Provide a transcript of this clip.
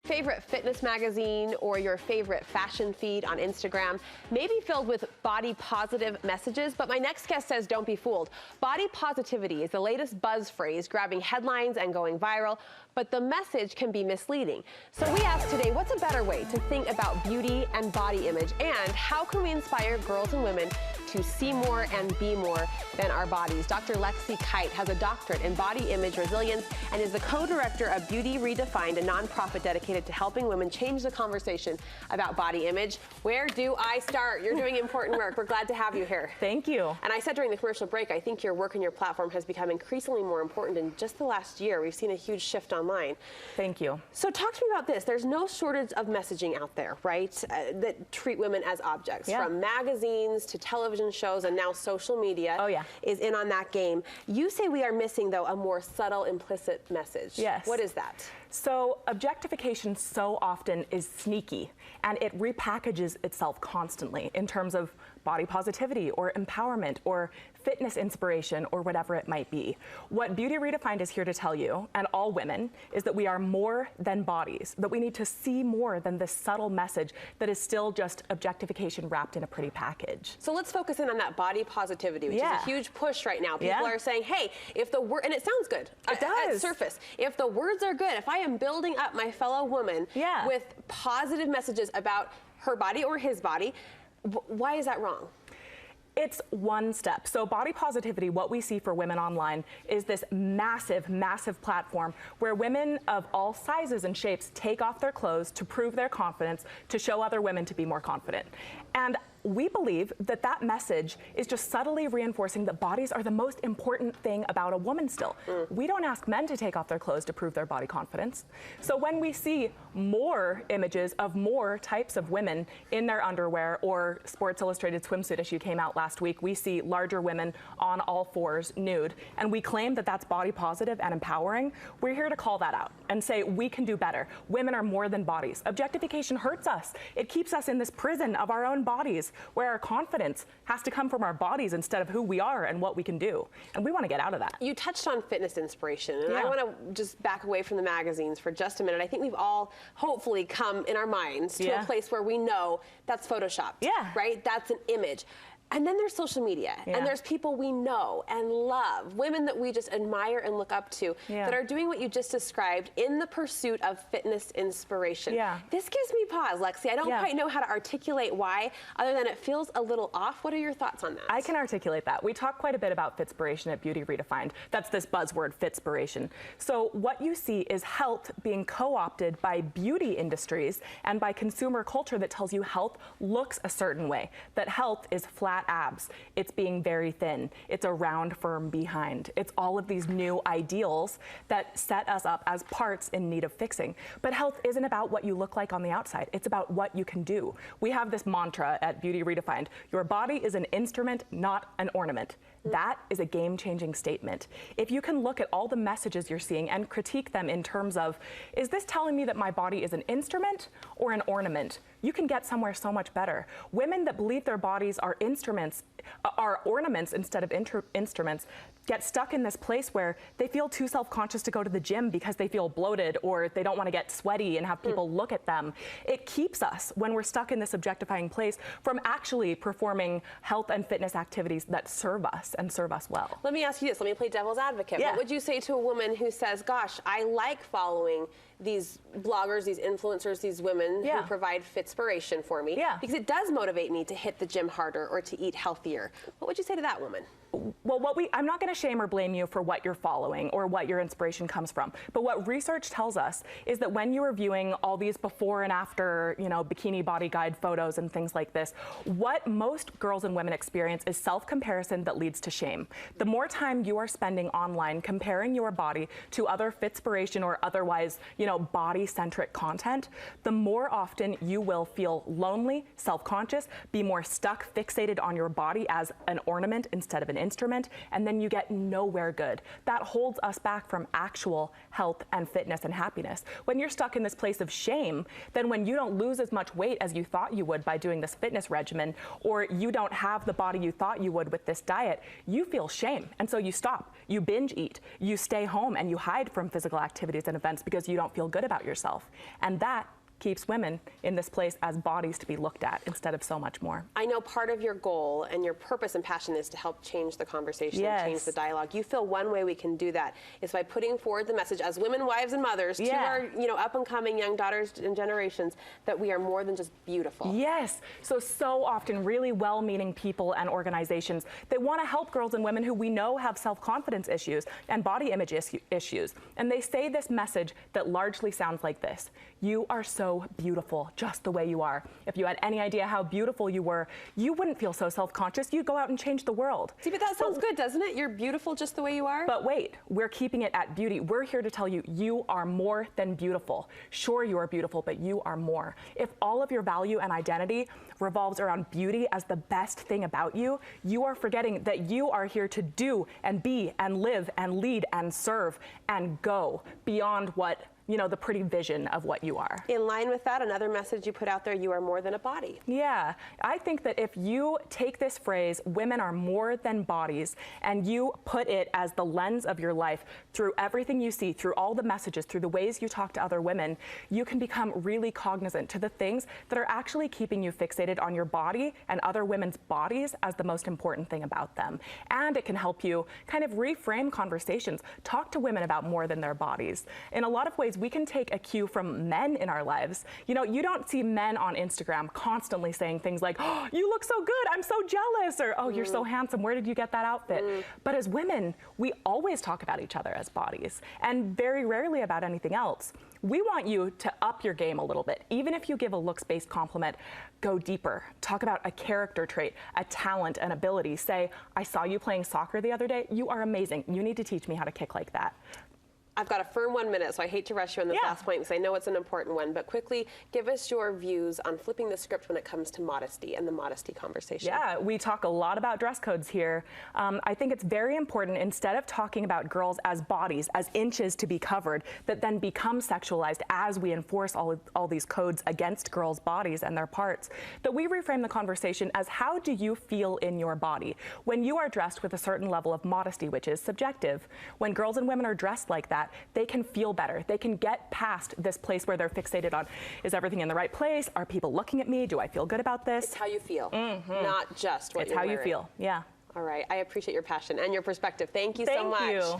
Favorite fitness magazine or your favorite fashion feed on Instagram may be filled with body positive messages, but my next guest says don't be fooled. Body positivity is the latest buzz phrase grabbing headlines and going viral, but the message can be misleading. So we asked today, what's a better way to think about beauty and body image, and how can we inspire girls and women to see more and be more than our bodies? Dr. Lexie Kite has a doctorate in body image resilience and is the co-director of Beauty Redefined, a nonprofit dedicated to helping women change the conversation about body image. Where do I start? You're doing important work. We're glad to have you here. Thank you. And I said during the commercial break, I think your work and your platform has become increasingly more important in just the last year. We've seen a huge shift online. Thank you. So talk to me about this. There's no shortage of messaging out there, right, that treat women as objects. Yeah. From magazines to television shows and now social media is in on that game. You say we are missing, though, a more subtle, implicit message. Yes. What is that? So objectification so often is sneaky, and it repackages itself constantly in terms of body positivity or empowerment or fitness inspiration or whatever it might be. What Beauty Redefined is here to tell you, and all women, is that we are more than bodies, that we need to see more than this subtle message that is still just objectification wrapped in a pretty package. So let's focus in on that body positivity, which is a huge push right now. People are saying, hey, if the word, and it sounds good at surface, if the words are good, if I am building up my fellow woman with positive messages about her body or his body, why is that wrong? It's one step. So body positivity, what we see for women online, is this massive, massive platform where women of all sizes and shapes take off their clothes to prove their confidence, to show other women to be more confident. And we believe that that message is just subtly reinforcing that bodies are the most important thing about a woman still. We don't ask men to take off their clothes to prove their body confidence. So when we see more images of more types of women in their underwear, or Sports Illustrated swimsuit issue came out last week, we see larger women on all fours nude, and we claim that that's body positive and empowering. We're here to call that out and say we can do better. Women are more than bodies. Objectification hurts us. It keeps us in this prison of our own bodies, where our confidence has to come from our bodies instead of who we are and what we can do. And we want to get out of that. You touched on fitness inspiration, and I want to just back away from the magazines for just a minute. I think we've all hopefully come in our minds to a place where we know that's Photoshopped, right? That's an image. And then there's social media, and there's people we know and love, women that we just admire and look up to, that are doing what you just described in the pursuit of fitness inspiration. This gives me pause, Lexie. I don't quite know how to articulate why, other than it feels a little off. What are your thoughts on that? I can articulate that. We talk quite a bit about fitspiration at Beauty Redefined. That's this buzzword, fitspiration. So what you see is health being co-opted by beauty industries and by consumer culture that tells you health looks a certain way, that health is flat abs, it's being very thin, it's a round, firm behind. It's all of these new ideals that set us up as parts in need of fixing. But health isn't about what you look like on the outside, it's about what you can do. We have this mantra at Beauty Redefined: your body is an instrument, not an ornament. That is a game-changing statement. If you can look at all the messages you're seeing and critique them in terms of, is this telling me that my body is an instrument or an ornament? You can get somewhere so much better. Women that believe their bodies are instruments, are ornaments instead of instruments, get stuck in this place where they feel too self-conscious to go to the gym because they feel bloated, or they don't want to get sweaty and have people look at them. It keeps us, when we're stuck in this objectifying place, from actually performing health and fitness activities that serve us and serve us well. Let me ask you this. Let me play devil's advocate. What would you say to a woman who says, gosh, I like following these bloggers, these influencers, these women who provide fitspiration for me, because it does motivate me to hit the gym harder or to eat healthier? What would you say to that woman? Well, I'm not going to shame or blame you for what you're following or what your inspiration comes from. But what research tells us is that when you are viewing all these before and after, bikini body guide photos and things like this, what most girls and women experience is self-comparison that leads to shame. The more time you are spending online comparing your body to other fitspiration or otherwise, body-centric content, the more often you will feel lonely, self-conscious, be more stuck, fixated on your body as an ornament instead of an instrument, and then you get nowhere good. That holds us back from actual health and fitness and happiness. When you're stuck in this place of shame, then when you don't lose as much weight as you thought you would by doing this fitness regimen, or you don't have the body you thought you would with this diet, you feel shame. And so you stop, you binge eat, you stay home, and you hide from physical activities and events because you don't feel good about yourself. And that keeps women in this place as bodies to be looked at instead of so much more. I know part of your goal and your purpose and passion is to help change the conversation, Yes. and change the dialogue. You feel one way we can do that is by putting forward the message as women, wives, and mothers to our, up and coming young daughters and generations that we are more than just beautiful. Yes. So often really well-meaning people and organizations, they want to help girls and women who we know have self-confidence issues and body image issues. And they say this message that largely sounds like this: you are so beautiful just the way you are. If you had any idea how beautiful you were, you wouldn't feel so self-conscious. You'd go out and change the world. See, but that sounds good, doesn't it? You're beautiful just the way you are. But wait, we're keeping it at beauty. We're here to tell you, you are more than beautiful. Sure, you are beautiful, but you are more. If all of your value and identity revolves around beauty as the best thing about you, you are forgetting that you are here to do and be and live and lead and serve and go beyond what the pretty vision of what you are. In line with that, another message you put out there: you are more than a body. Yeah, I think that if you take this phrase, women are more than bodies, and you put it as the lens of your life through everything you see, through all the messages, through the ways you talk to other women, you can become really cognizant to the things that are actually keeping you fixated on your body and other women's bodies as the most important thing about them. And it can help you kind of reframe conversations, talk to women about more than their bodies. In a lot of ways, we can take a cue from men in our lives. You don't see men on Instagram constantly saying things like, "Oh, you look so good, I'm so jealous," or "Oh, you're so handsome, where did you get that outfit?" But as women, we always talk about each other as bodies, and very rarely about anything else. We want you to up your game a little bit. Even if you give a looks-based compliment, go deeper. Talk about a character trait, a talent, an ability. Say, "I saw you playing soccer the other day. You are amazing. You need to teach me how to kick like that." I've got a firm 1 minute, so I hate to rush you on this last point because I know it's an important one, but quickly give us your views on flipping the script when it comes to modesty and the modesty conversation. Yeah, we talk a lot about dress codes here. I think it's very important, instead of talking about girls as bodies, as inches to be covered, that then become sexualized as we enforce all these codes against girls' bodies and their parts, that we reframe the conversation as, how do you feel in your body when you are dressed with a certain level of modesty, which is subjective? When girls and women are dressed like that, they can feel better. They can get past this place where they're fixated on, is everything in the right place? Are people looking at me? Do I feel good about this? It's how you feel, not just what you're wearing. It's how you feel, yeah. All right, I appreciate your passion and your perspective. Thank you so much. Thank you.